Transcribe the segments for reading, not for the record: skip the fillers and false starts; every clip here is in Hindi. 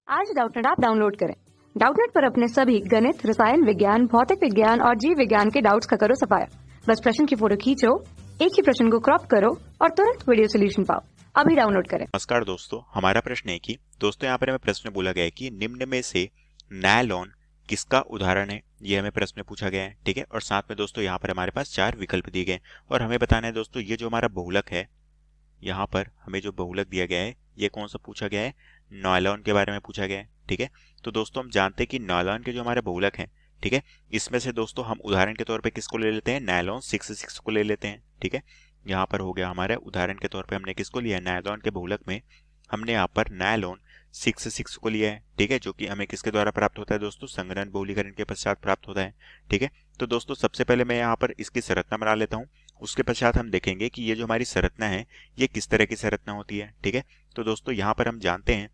आज डाउटनेट ऐप डाउनलोड करें। डाउटनेट पर अपने सभी गणित, रसायन विज्ञान, भौतिक विज्ञान और जीव विज्ञान के डाउट्स का करो सफाया। बस प्रश्न की फोटो खींचो, एक ही प्रश्न को क्रॉप करो और तुरंत वीडियो सोल्यूशन पाओ। अभी डाउनलोड करें। नमस्कार दोस्तों, हमारा प्रश्न है कि दोस्तों यहाँ पर हमें प्रश्न बोला गया है कि निम्न में से नायलॉन किसका उदाहरण है। ये हमें प्रश्न पूछा गया है, ठीक है। और साथ में दोस्तों यहाँ पर हमारे पास 4 विकल्प दिए गए और हमें बताना है दोस्तों ये जो हमारा बहुलक है, यहाँ पर हमें जो बहुलक दिया गया है ये कौन सा पूछा गया है, नायलॉन के बारे में पूछा गया है, ठीक है। तो दोस्तों हम जानते हैं कि नायलॉन के जो हमारे बहुलक हैं, ठीक है, इसमें से दोस्तों हम उदाहरण के तौर पे किसको ले लेते हैं, नायलॉन 6 को ले लेते हैं, ठीक है। यहाँ पर हो गया हमारा उदाहरण के तौर पे हमने किसको लिया है, नायलॉन के बहुलक में हमने यहाँ पर नायलॉन 6 को लिया है, ठीक है, जो कि हमें किसके द्वारा प्राप्त होता है दोस्तों, संघनन बहुलीकरण के पश्चात प्राप्त होता है, ठीक है। तो दोस्तों सबसे पहले मैं यहाँ पर इसकी संरचना बना लेता हूँ, उसके पश्चात हम देखेंगे कि ये जो हमारी संरचना है ये किस तरह की संरचना होती है, ठीक है। तो दोस्तों यहाँ पर हम जानते हैं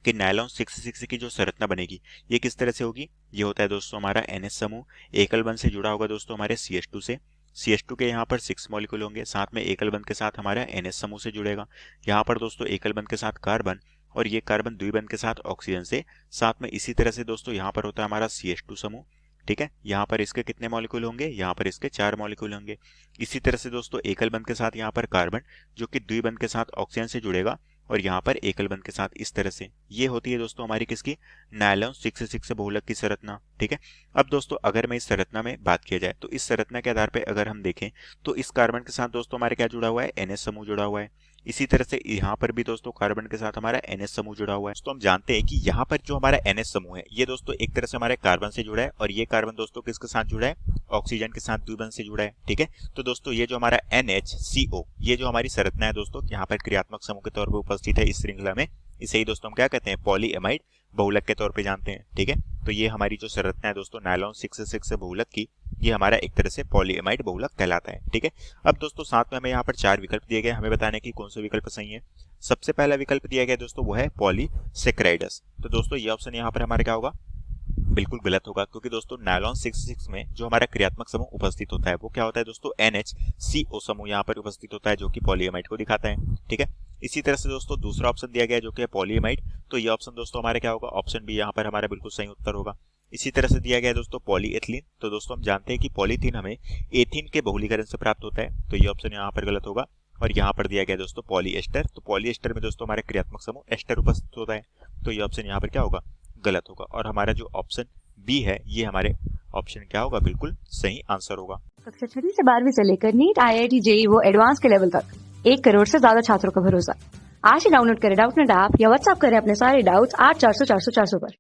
कि नायलॉन 6 की जो संरचना बनेगी ये किस तरह से होगी। ये होता है दोस्तों हमारा NH समूह, एकल बंध से जुड़ा होगा दोस्तों हमारे CH2 से। CH2 के यहाँ पर 6 मॉलिक्यूल होंगे, साथ में एकल बंध के साथ हमारा NH समूह से जुड़ेगा। यहाँ पर दोस्तों एकल बंध के साथ कार्बन और ये कार्बन द्विबंध के साथ ऑक्सीजन से, साथ में इसी तरह से दोस्तों यहाँ पर होता है हमारा CH2 समूह, ठीक है। यहाँ पर इसके कितने मॉलिक्यूल होंगे, यहाँ पर इसके 4 मॉलिक्यूल होंगे। इसी तरह से दोस्तों एकल बंध के साथ यहाँ पर कार्बन जो कि द्विबंध के साथ ऑक्सीजन से जुड़ेगा और यहाँ पर एकल बंध के साथ इस तरह से। ये होती है दोस्तों हमारी किसकी, नायलॉन 6 बहुलक की संरचना, ठीक है। अब दोस्तों अगर मैं इस संरचना में बात किया जाए तो इस संरचना के आधार पर अगर हम देखें तो इस कार्बन के साथ दोस्तों हमारे क्या जुड़ा हुआ है, NH समूह जुड़ा हुआ है। इसी तरह से यहाँ पर भी दोस्तों कार्बन के साथ हमारा NH समूह जुड़ा हुआ है। तो हम जानते हैं कि यहाँ पर जो हमारा NH समूह है ये दोस्तों एक तरह से हमारे कार्बन से जुड़ा है और ये कार्बन दोस्तों किसके साथ जुड़ा है, ऑक्सीजन के साथ द्विबंध से जुड़ा है, ठीक है। तो दोस्तों ये जो हमारा NHCO ये जो हमारी संरचना है दोस्तों यहाँ पर क्रियात्मक समूह के तौर पर उपस्थित है इस श्रृंखला में, इसे ही दोस्तों हम क्या कहते हैं, पॉलीएमाइड बहुलक के तौर पे जानते हैं, ठीक है। तो ये हमारी जो संरचना है दोस्तों नायलॉन 6 बहुलक की, ये हमारा एक तरह से पॉलीएमाइड बहुलक कहलाता है, ठीक है। अब दोस्तों साथ में हमें यहाँ पर 4 विकल्प दिए गए, हमें बताने की कौन सा विकल्प सही है। सबसे पहला विकल्प दिया गया दोस्तों वो है पॉलीसेक्राइडस। तो दोस्तों ये ऑप्शन यहाँ पर हमारे क्या होगा, बिल्कुल गलत होगा, क्योंकि दोस्तों नायलॉन 6 में जो हमारा क्रियात्मक समूह उपस्थित होता है वो क्या होता है दोस्तों, NHCO समूह यहाँ पर उपस्थित होता है जो कि पॉलीएमाइड को दिखाता है, ठीक है। इसी तरह से दोस्तों दूसरा ऑप्शन दिया गया है जो कि है पॉलीएमाइड, तो ये ऑप्शन दोस्तों हमारे क्या होगा, ऑप्शन बी यहाँ पर हमारा बिल्कुल सही उत्तर होगा। इसी तरह से दिया गया है दोस्तों पॉलीएथिलीन, तो दोस्तों हम जानते हैं कि पॉलीथीन हमें एथीन के बहुलीकरण से प्राप्त होता है, तो ये ऑप्शन यहाँ पर गलत होगा। और यहाँ पर दिया गया दोस्तों पॉलीएस्टर, तो पॉलीएस्टर में दोस्तों हमारे क्रियात्मक समूह एस्टर उपस्थित होता है, तो ये ऑप्शन यहाँ पर क्या होगा, गलत होगा। और हमारा जो ऑप्शन बी है ये हमारे ऑप्शन क्या होगा, बिल्कुल सही आंसर होगा। कक्षा 6 से 12वीं से लेकर नीट, IIT, JEE वो एडवांस के लेवल तक 1 करोड़ से ज्यादा छात्रों का भरोसा। आज ही डाउनलोड करें डाउटनेट ऐप या व्हाट्सएप करें अपने सारे डाउट्स 8400 400 400 पर।